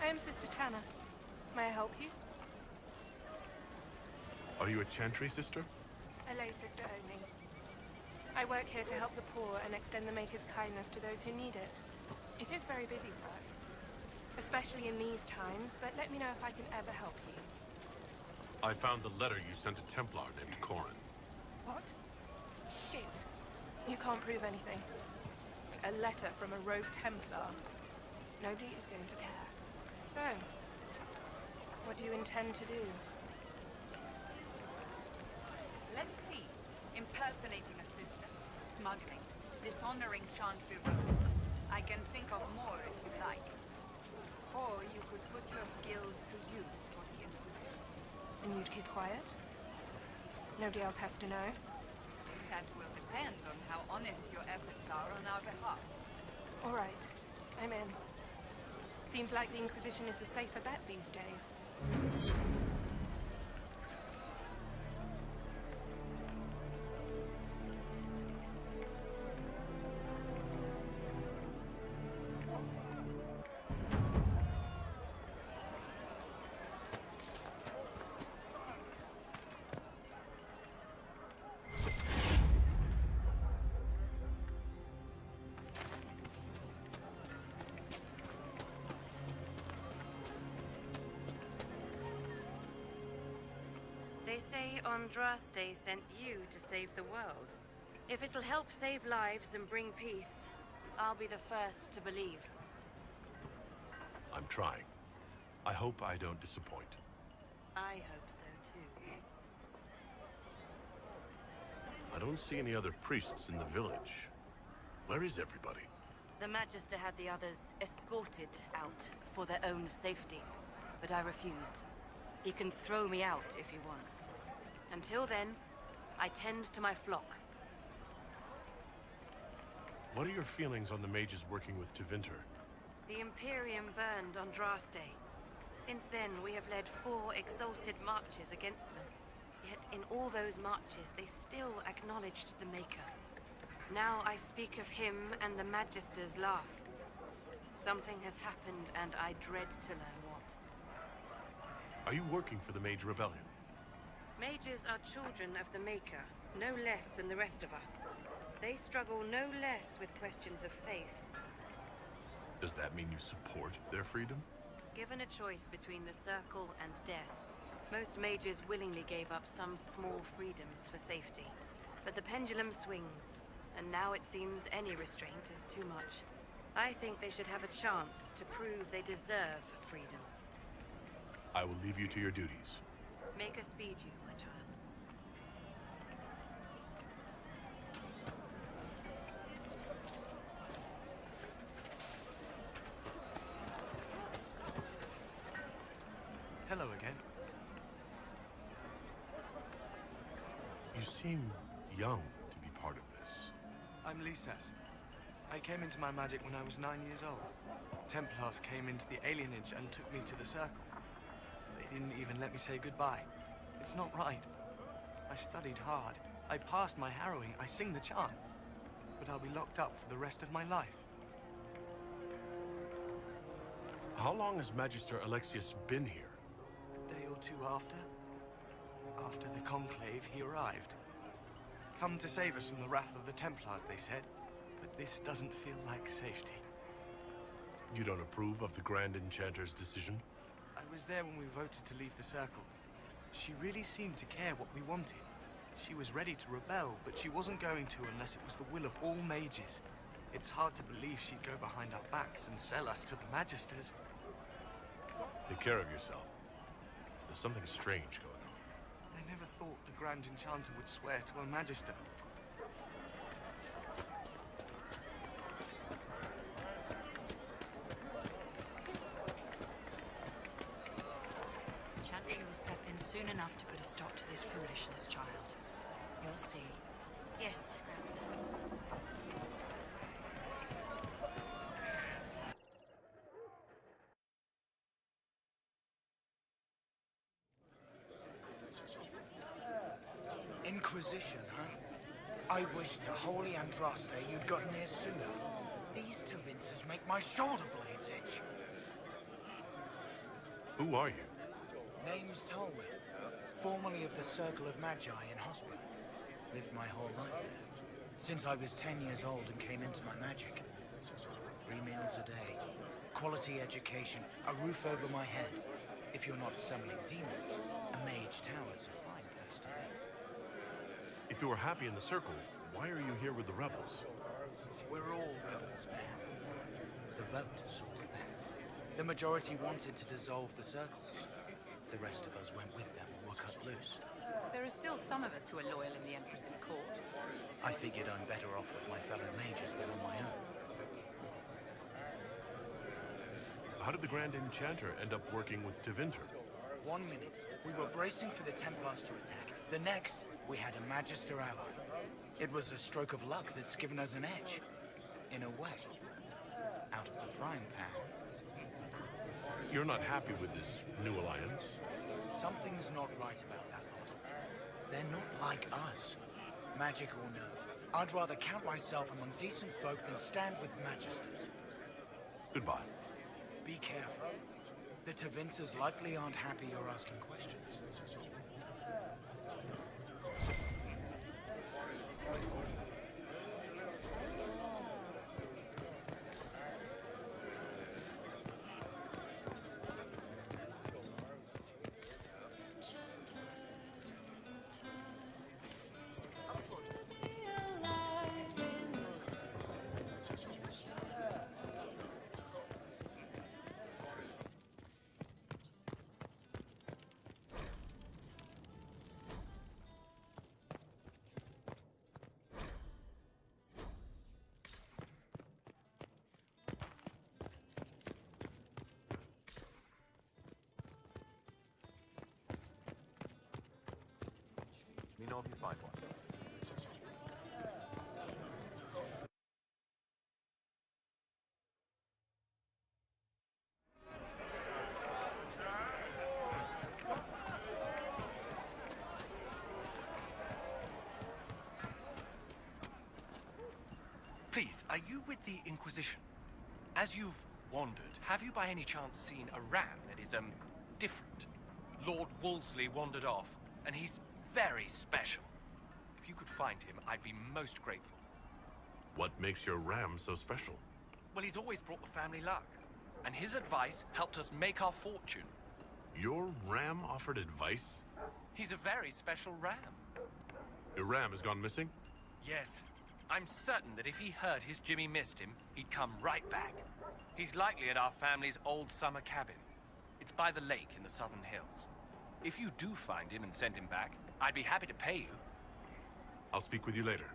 am Sister Tanner. May I help you? Are you a chantry sister? A lay sister only. I work here to help the poor and extend the Maker's kindness to those who need it. It is very busy work, especially in these times, but let me know if I can ever help you. I found the letter you sent to Templar named Corin. What? Shit. You can't prove anything. A letter from a rogue Templar. Nobody is going to care. So, what do you intend to do? Let's see. Impersonating a sister, smuggling, dishonoring Chantry robes. I can think of more if you like. Or you could put your skills to use for the Inquisition. And you'd keep quiet? Nobody else has to know? That will depend on how honest your efforts are on our behalf. All right. I'm in. Seems like the Inquisition is the safer bet these days. They say Andraste sent you to save the world. If it'll help save lives and bring peace, I'll be the first to believe. I'm trying. I hope I don't disappoint. I hope so too. I don't see any other priests in the village. Where is everybody? The Magister had the others escorted out for their own safety, but I refused. He can throw me out if he wants. Until then, I tend to my flock. What are your feelings on the mages working with Tevinter? The Imperium burned Andraste. Since then, we have led 4 exalted marches against them. Yet in all those marches, they still acknowledged the Maker. Now I speak of him and the Magisters laugh. Something has happened, and I dread to learn what. Are you working for the Mage Rebellion? Mages are children of the Maker, no less than the rest of us. They struggle no less with questions of faith. Does that mean you support their freedom? Given a choice between the Circle and death, most mages willingly gave up some small freedoms for safety. But the pendulum swings, and now it seems any restraint is too much. I think they should have a chance to prove they deserve freedom. I will leave you to your duties. Maker speed you, my child. Hello again. You seem young to be part of this. I'm Lysas. I came into my magic when I was 9 years old. Templars came into the alienage and took me to the Circle. They didn't even let me say goodbye. It's not right. I studied hard. I passed my harrowing. I sing the chant. But I'll be locked up for the rest of my life. How long has Magister Alexius been here? A day or two after. After the Conclave, he arrived. Come to save us from the wrath of the Templars, they said. But this doesn't feel like safety. You don't approve of the Grand Enchanter's decision? I was there when we voted to leave the Circle. She really seemed to care what we wanted. She was ready to rebel, but she wasn't going to unless it was the will of all mages. It's hard to believe she'd go behind our backs and sell us to the Magisters. Take care of yourself. There's something strange going on. I never thought the Grand Enchanter would swear to a Magister. Chantry will step in soon enough to put a stop to this foolishness, child. You'll see. Yes, grandmother. Inquisition, huh? I wish to holy Andraste you'd gotten here sooner. These Tevinters make my shoulder blades itch. Who are you? Name's Talwyn, formerly of the Circle of Magi in Hospital. Lived my whole life there. Since I was 10 years old and came into my magic. 3 meals a day, quality education, a roof over my head. If you're not summoning demons, a mage tower's a fine place to be. If you were happy in the Circle, why are you here with the rebels? We're all rebels, man. The vote sorted that. The majority wanted to dissolve the circles. The rest of us went with them or were cut loose. There are still some of us who are loyal in the Empress's court. I figured I'm better off with my fellow mages than on my own. How did the Grand Enchanter end up working with Tevinter? 1 minute, we were bracing for the Templars to attack. The next, we had a Magister ally. It was a stroke of luck that's given us an edge. In a way. Out of the frying pan. You're not happy with this new alliance? Something's not right about that lot. They're not like us. Magic or no, I'd rather count myself among decent folk than stand with Magisters. Goodbye. Be careful. The Tevinters likely aren't happy you're asking questions. Let me know if you find one. Please, are you with the Inquisition? As you've wandered, have you by any chance seen a ram that is, different? Lord Woolsey wandered off, and he's very special. If you could find him, I'd be most grateful. What makes your ram so special? Well, he's always brought the family luck, and his advice helped us make our fortune. Your ram offered advice? He's a very special ram. Your ram has gone missing? Yes. I'm certain that if he heard his Jimmy missed him, he'd come right back. He's likely at our family's old summer cabin. It's by the lake in the southern hills. If you do find him and send him back, I'd be happy to pay you. I'll speak with you later.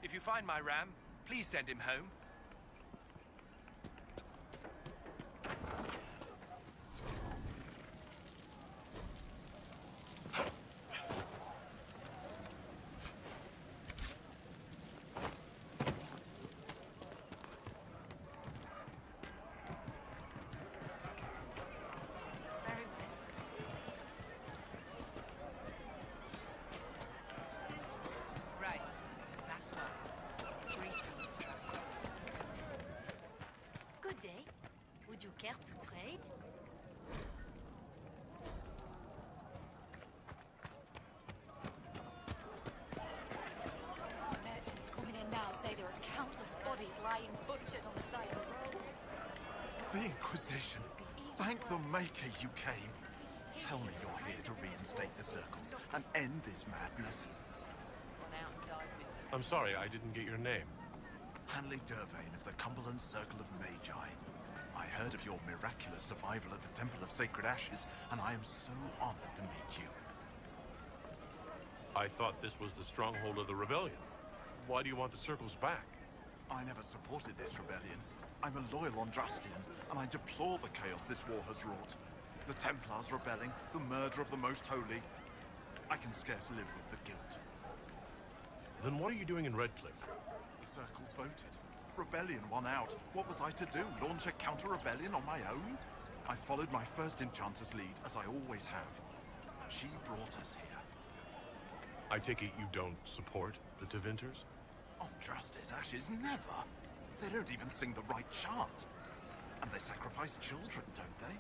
If you find my ram, please send him home. Would you care to trade? Merchants coming in now say there are countless bodies lying butchered on the side of the road. The Inquisition. Thank the Maker you came. Tell me you're here to reinstate the circles and end this madness. Gone out and died with them. I'm sorry, I didn't get your name. Hanley Dervain of the Cumberland Circle of Magi. I heard of your miraculous survival at the Temple of Sacred Ashes, and I am so honored to meet you. I thought this was the stronghold of the rebellion. Why do you want the circles back? I never supported this rebellion. I'm a loyal Andrastian, and I deplore the chaos this war has wrought. The Templars rebelling, the murder of the Most Holy. I can scarce live with the guilt. Then what are you doing in Redcliffe? The circles voted. Rebellion won out. What was I to do? Launch a counter-rebellion on my own? I followed my first enchanter's lead, as I always have. She brought us here. I take it you don't support the Tevinters? Andraste's ashes, never. They don't even sing the right chant. And they sacrifice children, don't they?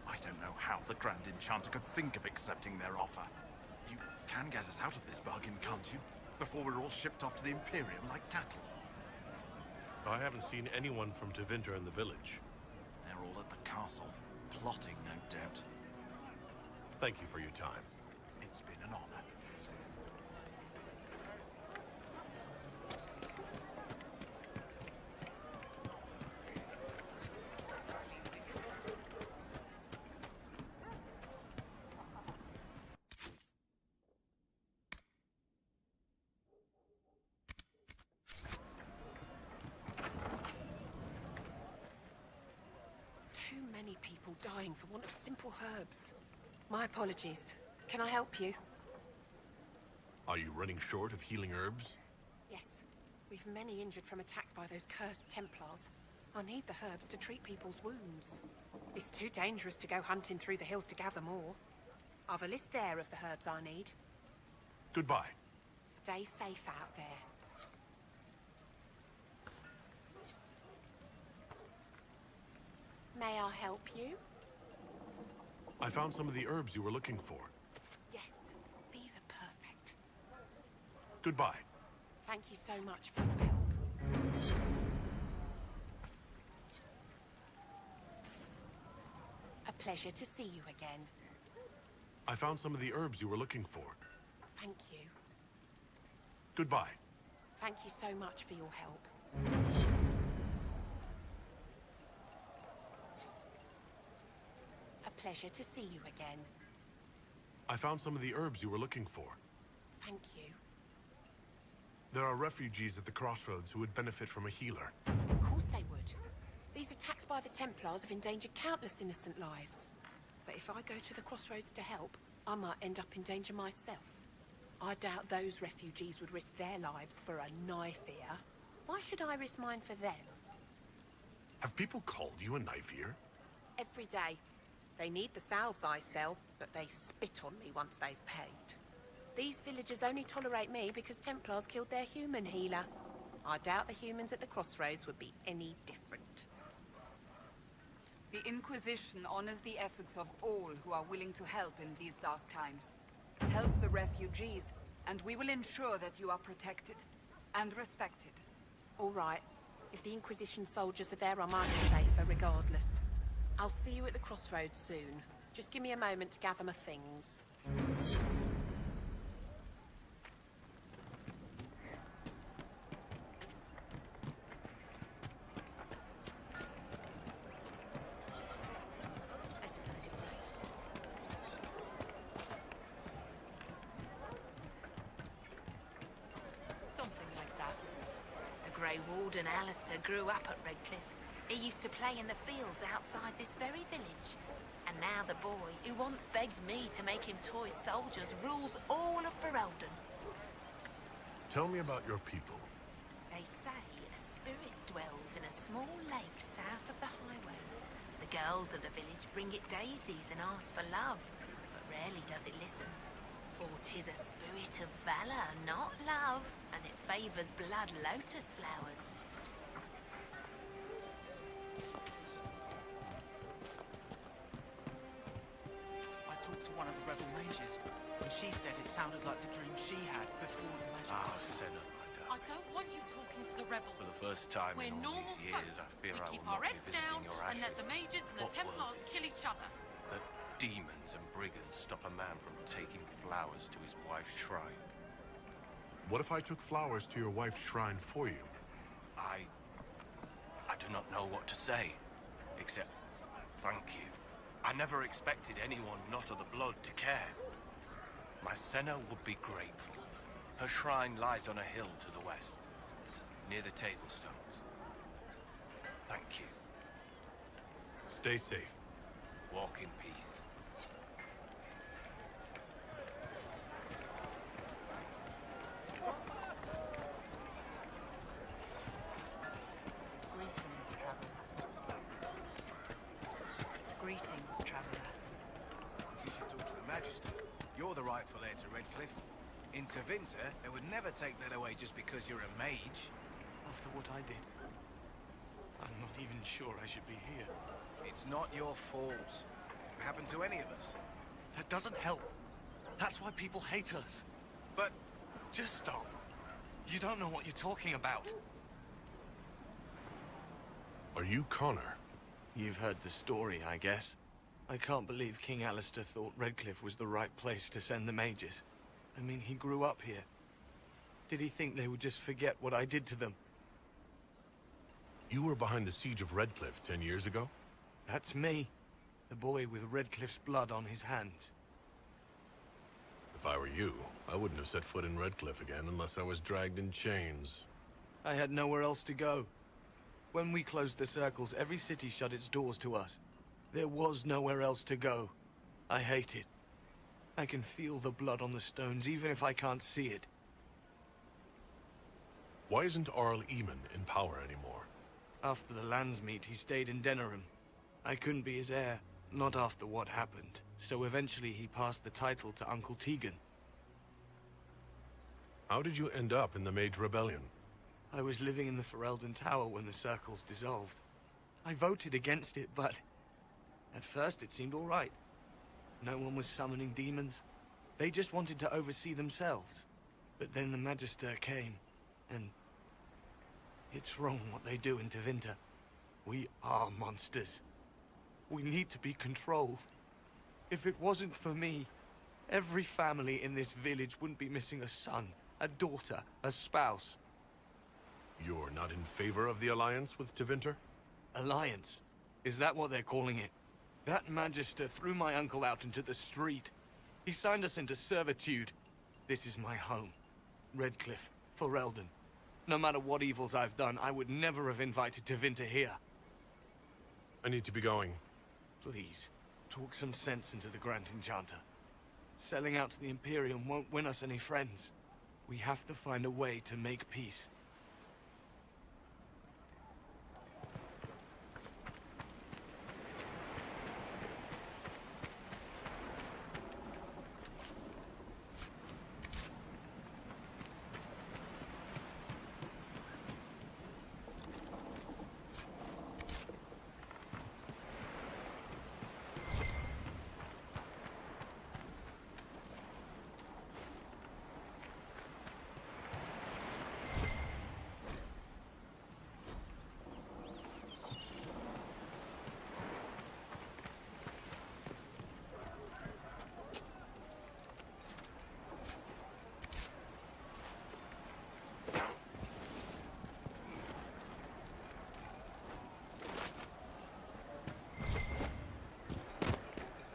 I don't know how the Grand Enchanter could think of accepting their offer. You can get us out of this bargain, can't you? Before we're all shipped off to the Imperium like cattle. I haven't seen anyone from Tevinter in the village. They're all at the castle, plotting, no doubt. Thank you for your time. It's been an honor. Too many people dying for want of simple herbs. My apologies. Can I help you? Are you running short of healing herbs? Yes. We've many injured from attacks by those cursed Templars. I need the herbs to treat people's wounds. It's too dangerous to go hunting through the hills to gather more. I've a list there of the herbs I need. Goodbye. Stay safe out there. May I help you? I found some of the herbs you were looking for. Yes, these are perfect. Goodbye. Thank you so much for your help. A pleasure to see you again. I found some of the herbs you were looking for. Thank you. Goodbye. Thank you so much for your help. A pleasure to see you again. I found some of the herbs you were looking for. Thank you. There are refugees at the crossroads who would benefit from a healer. Of course they would. These attacks by the Templars have endangered countless innocent lives. But if I go to the crossroads to help, I might end up in danger myself. I doubt those refugees would risk their lives for a knife ear. Why should I risk mine for them? Have people called you a knife ear? Every day. They need the salves I sell, but they spit on me once they've paid. These villagers only tolerate me because Templars killed their human healer. I doubt the humans at the crossroads would be any different. The Inquisition honors the efforts of all who are willing to help in these dark times. Help the refugees, and we will ensure that you are protected and respected. All right. If the Inquisition soldiers are there, I might be safer regardless. I'll see you at the crossroads soon. Just give me a moment to gather my things. I suppose you're right. Something like that. The Grey Warden Alistair grew up at Redcliffe. He used to play in the fields outside this very village. And now the boy, who once begged me to make him toy soldiers, rules all of Ferelden. Tell me about your people. They say a spirit dwells in a small lake south of the highway. The girls of the village bring it daisies and ask for love, but rarely does it listen. For 'tis a spirit of valor, not love, and it favors blood lotus flowers. I talked to one of the rebel mages, and she said it sounded like the dream she had before the magic. Ah, Senna, my I darling. don't want you talking to the rebels. For the first time We're in all normal these folk. years, I fear We I keep will our not be heads visiting down your and let ashes. the mages and the What Templars world? kill each other. That demons and brigands stop a man from taking flowers to his wife's shrine. What if I took flowers to your wife's shrine for you? I do not know what to say, except thank you. I never expected anyone not of the blood to care. My Senna would be grateful. Her shrine lies on a hill to the west, near the tablstones. Thank you. Stay safe. Walk in peace. Greetings, traveler. You should talk to the Magister. You're the rightful heir to Redcliffe. In Tevinter, they would never take that away just because you're a mage. After what I did, I'm not even sure I should be here. It's not your fault. happen to any of us. That doesn't help. That's why people hate us. But Just stop. You don't know what you're talking about. Are you Connor? You've heard the story, I guess. I can't believe King Alistair thought Redcliffe was the right place to send the mages. I mean, he grew up here. Did he think they would just forget what I did to them? You were behind the siege of Redcliffe 10 years ago? That's me. The boy with Redcliffe's blood on his hands. If I were you, I wouldn't have set foot in Redcliffe again unless I was dragged in chains. I had nowhere else to go. When we closed the circles, every city shut its doors to us. There was nowhere else to go. I hate it. I can feel the blood on the stones, even if I can't see it. Why isn't Arl Eamon in power anymore? After the lands meet, he stayed in Denerim. I couldn't be his heir, not after what happened. So eventually he passed the title to Uncle Tegan. How did you end up in the Mage Rebellion? I was living in the Ferelden Tower when the circles dissolved. I voted against it, but at first it seemed all right. No one was summoning demons. They just wanted to oversee themselves. But then the Magister came, and it's wrong what they do in Tevinter. We are monsters. We need to be controlled. If it wasn't for me, every family in this village wouldn't be missing a son, a daughter, a spouse. You're not in favor of the alliance with Tevinter? Alliance? Is that what they're calling it? That Magister threw my uncle out into the street. He signed us into servitude. This is my home. Redcliffe, Ferelden. No matter what evils I've done, I would never have invited Tevinter here. I need to be going. Please, talk some sense into the Grand Enchanter. Selling out to the Imperium won't win us any friends. We have to find a way to make peace.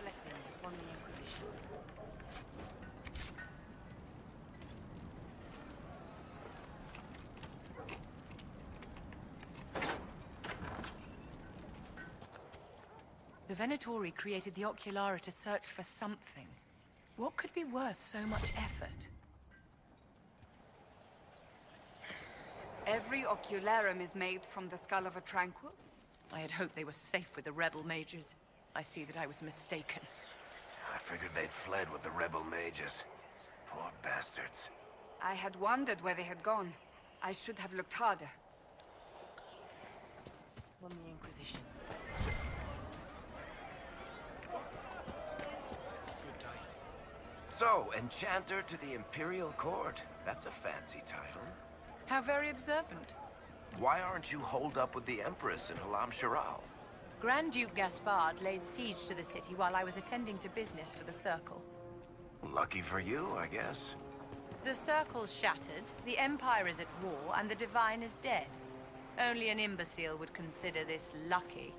Blessings upon the Inquisition. The Venatori created the Oculara to search for something. What could be worth so much effort? Every ocularum is made from the skull of a tranquil? I had hoped they were safe with the rebel mages. I see that I was mistaken. I figured they'd fled with the rebel mages. Poor bastards. I had wondered where they had gone. I should have looked harder. Upon the Inquisition. Good day. So, Enchanter to the Imperial Court. That's a fancy title. How very observant. Why aren't you holed up with the Empress in Halam Sharal? Grand Duke Gaspard laid siege to the city while I was attending to business for the Circle. Lucky for you, I guess. The Circle's shattered, the Empire is at war, and the Divine is dead. Only an imbecile would consider this lucky.